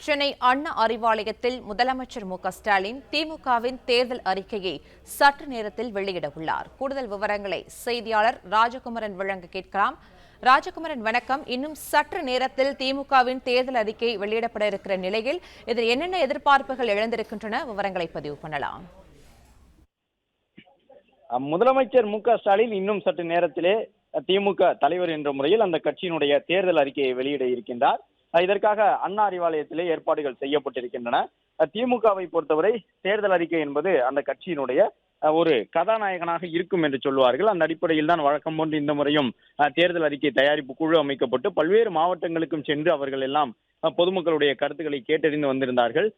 சென்னை அண்ணா அறிவாலயத்தில் முதலமைச்சர் மு.க.ஸ்டாலின் திமுகவின் தேர்தல் அறிக்கையை சற்று நேரத்தில் வெளியிட உள்ளார். கூடுதல் விவரங்களை செய்தியாளர் ராஜகுமரன் வழங்க கேட்கலாம். ராஜகுமரன், வணக்கம். இன்னும் சற்று நேரத்தில் திமுகவின் தேர்தல் அறிக்கை வெளியிடப்பட இருக்கிற நிலையில் இதில் என்னென்ன எதிர்பார்ப்புகள் எழுந்திருக்கின்றன? விவரங்களை பதிவு பண்ணலாம். முதலமைச்சர் மு.க.ஸ்டாலின் இன்னும் சற்று நேரத்திலே திமுக தலைவர் என்ற முறையில் அந்த கட்சியினுடைய தேர்தல் அறிக்கையை வெளியிட இருக்கின்றார். இதற்காக அண்ணா அறிவாலயத்திலே ஏற்பாடுகள் செய்யப்பட்டிருக்கின்றன. திமுகவை பொறுத்தவரை தேர்தல் அறிக்கை என்பது அந்த கட்சியினுடைய ஒரு கதாநாயகனாக இருக்கும் என்று சொல்வார்கள். அந்த அடிப்படையில் தான் வழக்கம் போன்று இந்த முறையும் தேர்தல் அறிக்கை தயாரிப்பு குழு அமைக்கப்பட்டு பல்வேறு மாவட்டங்களுக்கும் சென்று அவர்கள் எல்லாம் பொதுமக்களுடைய கருத்துக்களை கேட்டறிந்து வந்திருந்தார்கள்.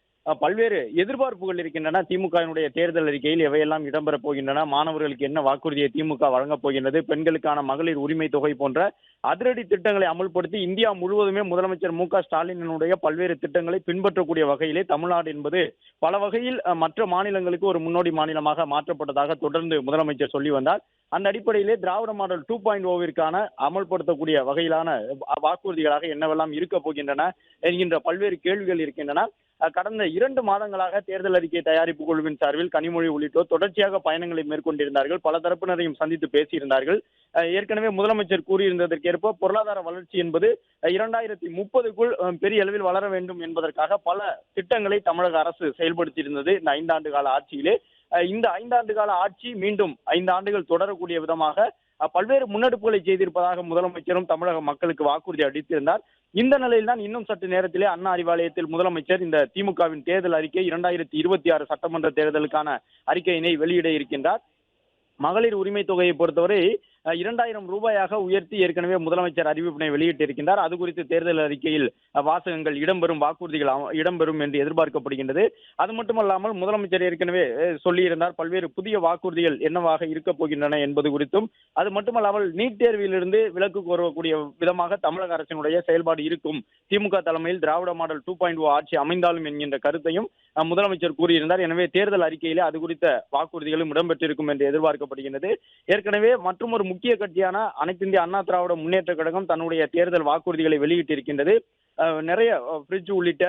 பல்வேறு எதிர்பார்ப்புகள் இருக்கின்றன. திமுகவினுடைய தேர்தல் அறிக்கையில் எவையெல்லாம் இடம்பெறப் போகின்றன, மாணவர்களுக்கு என்ன வாக்குறுதியை திமுக வழங்கப் போகின்றது, பெண்களுக்கான மகளிர் உரிமை தொகை போன்ற அதிரடி திட்டங்களை அமல்படுத்தி இந்தியா முழுவதுமே முதலமைச்சர் மு.க.ஸ்டாலினுடைய பல்வேறு திட்டங்களை பின்பற்றக்கூடிய வகையிலே தமிழ்நாடு என்பது பல வகையில் மற்ற மாநிலங்களுக்கு ஒரு முன்னோடி மாநிலமாக மாற்றப்பட்டதாக தொடர்ந்து முதலமைச்சர் சொல்லி வந்தார். அந்த அடிப்படையிலே திராவிட மாடல் 2.0விற்கான அமல்படுத்தக்கூடிய வகையிலான வாக்குறுதிகளாக என்னவெல்லாம் இருக்க போகின்றன என்கின்ற பல்வேறு கேள்விகள் இருக்கின்றன. கடந்த 2 மாதங்களாக தேர்தல் அறிக்கை தயாரிப்பு குழுவின் சார்பில் கனிமொழி உள்ளிட்டோர் தொடர்ச்சியாக பயணங்களை மேற்கொண்டிருந்தார்கள். பல தரப்பினரையும் சந்தித்து பேசியிருந்தார்கள். ஏற்கனவே முதலமைச்சர் கூறியிருந்ததற்கேற்ப பொருளாதார வளர்ச்சி என்பது 2030க்குள் பெரிய அளவில் வளர வேண்டும் என்பதற்காக பல திட்டங்களை தமிழக அரசு செயல்படுத்தியிருந்தது இந்த 5 ஆண்டு கால ஆட்சியிலே. இந்த 5 ஆண்டு கால ஆட்சி மீண்டும் 5 ஆண்டுகள் தொடரக்கூடிய விதமாக பல்வேறு முன்னெடுப்புகளை செய்திருப்பதாக முதலமைச்சரும் தமிழக மக்களுக்கு வாக்குறுதி அளித்திருந்தார். இந்த நிலையில் தான் இன்னும் சற்று நேரத்திலே அண்ணா அறிவாலயத்தில் முதலமைச்சர் இந்த திமுகவின் தேர்தல் அறிக்கை 2026 சட்டமன்ற தேர்தலுக்கான அறிக்கையினை வெளியிட இருக்கின்றார். மகளிர் உரிமை தொகையை பொறுத்தவரை 2000 ரூபாயாக உயர்த்தி ஏற்கனவே முதலமைச்சர் அறிவிப்பினை வெளியிட்டிருக்கின்றார். அது குறித்து தேர்தல் அறிக்கையில் வாசகங்கள் இடம்பெறும், வாக்குறுதிகள் இடம்பெறும் என்று எதிர்பார்க்கப்படுகின்றது. அது மட்டுமல்லாமல் முதலமைச்சர் ஏற்கனவே சொல்லியிருந்தார் பல்வேறு புதிய வாக்குறுதிகள் என்னவாக இருக்க போகின்றன என்பது குறித்தும். அது மட்டுமல்லாமல் நீட் தேர்விலிருந்து விலக்கு கோரக்கூடிய விதமாக தமிழக அரசினுடைய செயல்பாடு இருக்கும், திமுக தலைமையில் திராவிட மாடல் 2.0 ஆட்சி அமைந்தாலும் என்கின்ற கருத்தையும் முதலமைச்சர் கூறியிருந்தார். எனவே தேர்தல் அறிக்கையிலே அது குறித்த வாக்குறுதிகளும் இடம்பெற்றிருக்கும் என்று எதிர்பார்க்கப்படுகின்றது. ஏற்கனவே மற்றும் ஒரு முக்கிய கட்சியான அனைத்து இந்திய அண்ணா திராவிட முன்னேற்ற கழகம் தன்னுடைய தேர்தல் வாக்குறுதிகளை வெளியிட்டிருக்கின்றது. நிறைய பிரிட்ஜ் உள்ளிட்ட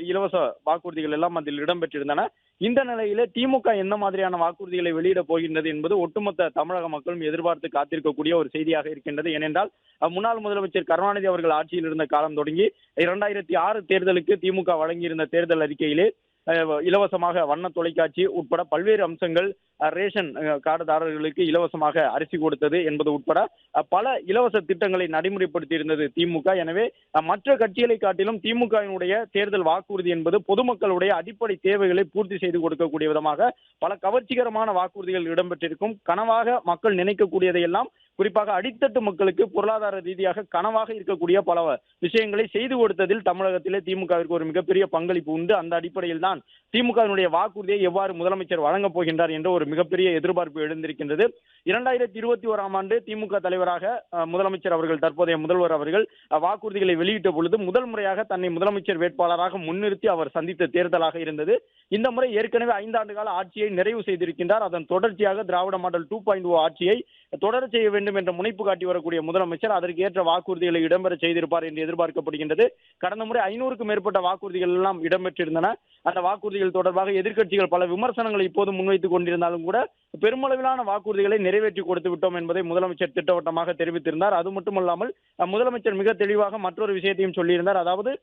இலவச வாக்குறுதிகள் எல்லாம் அதில் இடம்பெற்றிருந்தன. இந்த நிலையிலே திமுக என்ன மாதிரியான வாக்குறுதிகளை வெளியிட போகின்றது என்பது ஒட்டுமொத்த தமிழக மக்களும் எதிர்பார்த்து காத்திருக்கக்கூடிய ஒரு செய்தியாக இருக்கின்றது. ஏனென்றால் முன்னாள் முதலமைச்சர் கருணாநிதி அவர்கள் ஆட்சியில் இருந்த காலம் தொடங்கி 2006 தேர்தலுக்கு திமுக வழங்கியிருந்த தேர்தல் அறிக்கையிலே இலவசமாக வண்ண தொலைக்காட்சி உட்பட பல்வேறு அம்சங்கள், ரேஷன் கார்டுதாரர்களுக்கு இலவசமாக அரிசி கொடுத்தது என்பது உட்பட பல இலவச திட்டங்களை நடைமுறைப்படுத்தி இருந்தது திமுக. எனவே மற்ற கட்சிகளை காட்டிலும் திமுகவினுடைய தேர்தல் வாக்குறுதி என்பது பொதுமக்களுடைய அடிப்படை தேவைகளை பூர்த்தி செய்து கொடுக்கக்கூடிய விதமாக பல கவர்ச்சிகரமான வாக்குறுதிகள் இடம்பெற்றிருக்கும். கனவாக மக்கள் நினைக்கக்கூடியதையெல்லாம், குறிப்பாக அடித்தட்டு மக்களுக்கு பொருளாதார ரீதியாக கனவாக இருக்கக்கூடிய பல விஷயங்களை செய்து கொடுத்ததில் தமிழகத்திலே திமுகவிற்கு ஒரு மிகப்பெரிய பங்களிப்பு உண்டு. அந்த அடிப்படையில் தான் திமுகவினுடைய வாக்குறுதியை எவ்வாறு முதலமைச்சர் வழங்கப் போகின்றார் என்ற ஒரு மிகப்பெரிய எதிர்பார்ப்பு எழுந்திருக்கின்றது. 2021ஆம் ஆண்டு திமுக தலைவராக முதலமைச்சர் அவர்கள், தற்போதைய முதல்வர் அவர்கள் வாக்குறுதிகளை வெளியிட்ட பொழுது முதல் முறையாக தன்னை முதலமைச்சர் வேட்பாளராக முன்னிறுத்தி அவர் சந்தித்த தேர்தலாக இருந்தது. இந்த முறை ஏற்கனவே 5 ஆண்டு கால ஆட்சியை நிறைவு செய்திருக்கின்றார். அதன் தொடர்ச்சியாக திராவிட மாடல் 2.0 ஆட்சியை தொடர செய்ய வேண்டும் என்ற முனைப்பு காட்டி வரக்கூடிய முதலமைச்சர் அதற்கு ஏற்ற வாக்குறுதிகளை இடம்பெற செய்திருப்பார் என்று எதிர்பார்க்கப்படுகின்றது. கடந்த முறை 500க்கும் மேற்பட்ட வாக்குறுதிகள் எல்லாம் இடம்பெற்றிருந்தன. அந்த வாக்குறுதிகள் தொடர்பாக எதிர்க்கட்சிகள் பல விமர்சனங்களை இப்போது முன்வைத்துக் கொண்டிருந்தாலும் கூட பெருமளவிலான வாக்குறுதிகளை நிறைவேற்றி கொடுத்து விட்டோம் என்பதை முதலமைச்சர் திட்டவட்டமாக தெரிவித்திருந்தார். அது மட்டுமல்லாமல் முதலமைச்சர் மிக தெளிவாக மற்றொரு விஷயத்தையும் சொல்லியிருந்தார். அதாவது,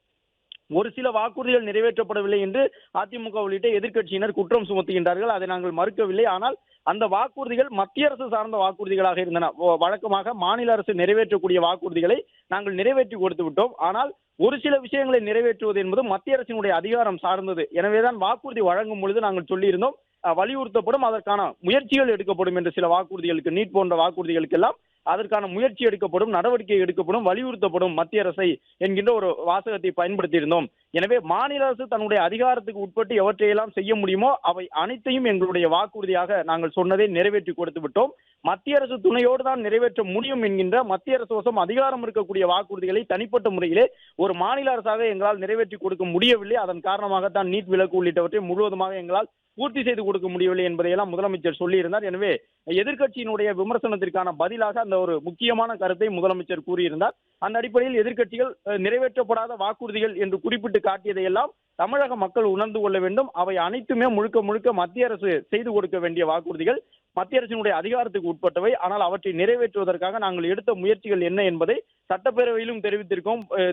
ஒரு சில வாக்குறுதிகள் நிறைவேற்றப்படவில்லை என்று அதிமுக உள்ளிட்ட எதிர்க்கட்சியினர் குற்றம் சுமத்துகின்றார்கள். அதை நாங்கள் மறுக்கவில்லை. ஆனால் அந்த வாக்குறுதிகள் மத்திய அரசு சார்ந்த வாக்குறுதிகளாக இருந்தன. வழக்கமாக மாநில அரசு நிறைவேற்றக்கூடிய வாக்குறுதிகளை நாங்கள் நிறைவேற்றி கொடுத்து விட்டோம். ஆனால் ஒரு சில விஷயங்களை நிறைவேற்றுவது என்பது மத்திய அரசினுடைய அதிகாரம் சார்ந்தது. எனவேதான் வாக்குறுதி வழங்கும் பொழுது நாங்கள் சொல்லியிருந்தோம், வலியுறுத்தப்படும், அதற்கான முயற்சிகள் எடுக்கப்படும் என்று. சில வாக்குறுதிகளுக்கு, நீட் போன்ற வாக்குறுதிகளுக்கெல்லாம் அதற்கான முயற்சி எடுக்கப்படும், நடவடிக்கை எடுக்கப்படும், வலியுறுத்தப்படும் மத்திய அரசை என்கின்ற ஒரு வாசகத்தை பயன்படுத்தியிருந்தோம். எனவே மாநில அரசு தன்னுடைய அதிகாரத்துக்கு உட்பட்டு எவற்றையெல்லாம் செய்ய முடியுமோ அவை அனைத்தையும் எங்களுடைய வாக்குறுதியாக நாங்கள் சொன்னதை நிறைவேற்றி கொடுத்து விட்டோம். மத்திய அரசு துணையோடு தான் நிறைவேற்ற முடியும் என்கின்ற மத்திய அரசு வசம் அதிகாரம் இருக்கக்கூடிய வாக்குறுதிகளை தனிப்பட்ட முறையிலே ஒரு மாநில அரசாக எங்களால் நிறைவேற்றி கொடுக்க முடியவில்லை. அதன் காரணமாகத்தான் நீட் விலக்கு உள்ளிட்டவற்றை முழுவதுமாக எங்களால் பூர்த்தி செய்து கொடுக்க முடியவில்லை என்பதையெல்லாம் முதலமைச்சர் சொல்லியிருந்தார். எனவே எதிர்க்கட்சியினுடைய விமர்சனத்திற்கான பதிலாக அந்த ஒரு முக்கியமான கருத்தை முதலமைச்சர் கூறியிருந்தார். அந்த அடிப்படையில் எதிர்க்கட்சிகள் நிறைவேற்றப்படாத வாக்குறுதிகள் என்று குறிப்பிட்டு காட்டியதையெல்லாம் தமிழக மக்கள் உணர்ந்து கொள்ள வேண்டும். அவை அனைத்துமே முழுக்க முழுக்க மத்திய அரசு செய்து கொடுக்க வேண்டிய வாக்குறுதிகள், மத்திய அரசினுடைய அதிகாரத்துக்கு உட்பட்டவை. ஆனால் அவற்றை நிறைவேற்றுவதற்காக நாங்கள் எடுத்த முயற்சிகள் என்ன என்பதை சட்டப்பேரவையிலும்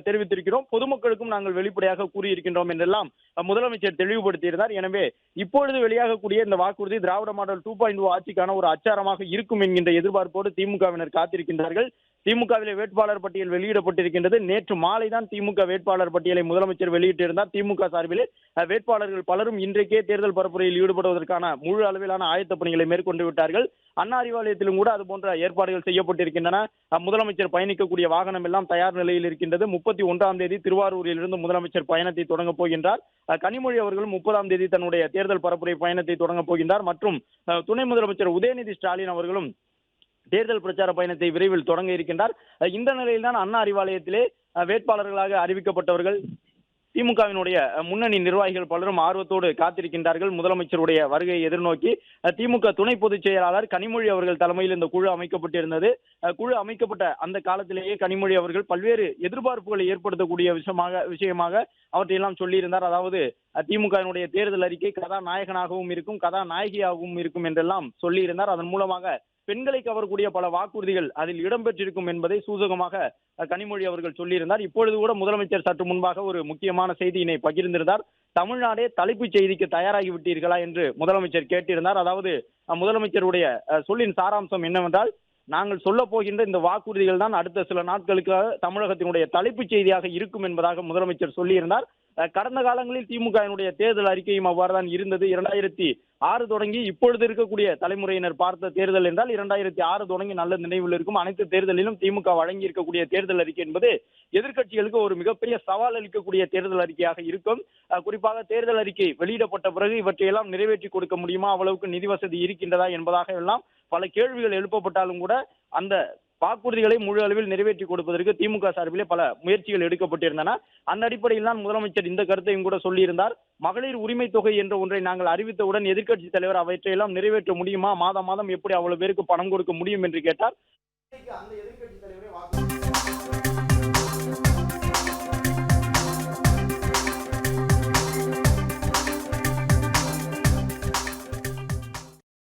தெரிவித்திருக்கிறோம், பொதுமக்களுக்கும் நாங்கள் வெளிப்படையாக கூறியிருக்கின்றோம் என்றெல்லாம் முதலமைச்சர் தெளிவுபடுத்தியிருந்தார். எனவே இப்பொழுது வெளியாகக்கூடிய இந்த வாக்குறுதி திராவிட மாடல் 2.0 ஆட்சிக்கான ஒரு அச்சாரமாக இருக்கும் என்கின்ற எதிர்பார்ப்போடு திமுகவினர் காத்திருக்கின்றார்கள். திமுகவிலே வேட்பாளர் பட்டியல் வெளியிடப்பட்டிருக்கின்றது. நேற்று மாலை தான் திமுக வேட்பாளர் பட்டியலை முதலமைச்சர் வெளியிட்டிருந்தார். திமுக சார்பிலே வேட்பாளர்கள் பலரும் இன்றைக்கே தேர்தல் பரப்புரையில் ஈடுபடுவதற்கான முழு அளவிலான ஆயத்த பணிகளை மேற்கொண்டு விட்டார்கள். அண்ணா அறிவாலயத்திலும் கூட அதுபோன்ற ஏற்பாடுகள் செய்யப்பட்டிருக்கின்றன. முதலமைச்சர் பயணிக்கக்கூடிய வாகனம் எல்லாம் தயார் நிலையில் இருக்கின்றது. 31ஆம் தேதி திருவாரூரில் இருந்து முதலமைச்சர் பயணத்தை தொடங்கப் போகின்றார். கனிமொழி அவர்களும் 30ஆம் தேதி தன்னுடைய தேர்தல் பரப்புரை பயணத்தை தொடங்கப் போகின்றார். மற்றும் துணை முதலமைச்சர் உதயநிதி ஸ்டாலின் அவர்களும் தேர்தல் பிரச்சார பயணத்தை விரைவில் தொடங்க இருக்கின்றார். இந்த நிலையில்தான் அண்ணா அறிவாலயத்திலே வேட்பாளர்களாக அறிவிக்கப்பட்டவர்கள் திமுகவினுடைய முன்னணி நிர்வாகிகள் பலரும் ஆர்வத்தோடு காத்திருக்கின்றார்கள். முதலமைச்சருடைய வருகையை எதிர்நோக்கி திமுக துணை பொதுச் செயலாளர் கனிமொழி அவர்கள் தலைமையில் இந்த குழு அமைக்கப்பட்டிருந்தது. குழு அமைக்கப்பட்ட அந்த காலத்திலேயே கனிமொழி அவர்கள் பல்வேறு எதிர்பார்ப்புகளை ஏற்படுத்தக்கூடிய விஷயமாக அவற்றையெல்லாம் சொல்லியிருந்தார். அதாவது திமுகவினுடைய தேர்தல் அறிக்கை கதாநாயகனாகவும் இருக்கும், கதாநாயகியாகவும் இருக்கும் என்றெல்லாம் சொல்லியிருந்தார். அதன் மூலமாக பெண்களை கவரக்கூடிய பல வாக்குறுதிகள் அதில் இடம்பெற்றிருக்கும் என்பதை சூசகமாக கனிமொழி அவர்கள் சொல்லியிருந்தார். இப்பொழுது கூட முதலமைச்சர் சற்று முன்பாக ஒரு முக்கியமான செய்தியினை பகிர்ந்திருந்தார். தமிழ்நாடே தலைப்புச் செய்திக்கு தயாராகி விட்டீர்களா என்று முதலமைச்சர் கேட்டிருந்தார். அதாவது முதலமைச்சருடைய சொல்லின் சாராம்சம் என்னவென்றால், நாங்கள் சொல்ல போகின்ற இந்த வாக்குறுதிகள் தான் அடுத்த சில நாட்களுக்காக தமிழகத்தினுடைய தலைப்புச் செய்தியாக இருக்கும் என்பதாக முதலமைச்சர் சொல்லியிருந்தார். கடந்த காலங்களில் திமுகவினுடைய தேர்தல் அறிக்கையும் அவ்வாறுதான் இருந்தது. 2006 தொடங்கி இப்பொழுது இருக்கக்கூடிய தலைமுறையினர் பார்த்த தேர்தல் என்றால் 2006 தொடங்கி நல்ல நினைவில் இருக்கும். அனைத்து தேர்தலிலும் திமுக வழங்கி இருக்கக்கூடிய தேர்தல் அறிக்கை என்பது எதிர்க்கட்சிகளுக்கு ஒரு மிகப்பெரிய சவால் அளிக்கக்கூடிய தேர்தல் அறிக்கையாக இருக்கும். குறிப்பாக தேர்தல் அறிக்கை வெளியிடப்பட்ட பிறகு இவற்றையெல்லாம் நிறைவேற்றி கொடுக்க முடியுமா, அவ்வளவுக்கு நிதி வசதி இருக்கின்றதா என்பதாக எல்லாம் பல கேள்விகள் எழுப்பப்பட்டாலும் கூட அந்த வாக்குறுதிகளை முழு அளவில் நிறைவேற்றி கொடுப்பதற்கு திமுக சார்பிலே பல முயற்சிகள் எடுக்கப்பட்டிருந்தன. அந்த அடிப்படையில் தான் முதலமைச்சர் இந்த கருத்தையும் கூட சொல்லியிருந்தார். மகளிர் உரிமை தொகை என்ற ஒன்றை நாங்கள் அறிவித்தவுடன் எதிர்க்கட்சி தலைவர் அவற்றையெல்லாம் நிறைவேற்ற முடியுமா, மாதம் மாதம் எப்படி அவ்வளவு பேருக்கு பணம் கொடுக்க முடியும் என்று கேட்டார். அந்த எதிர்க்கட்சி தலைவரை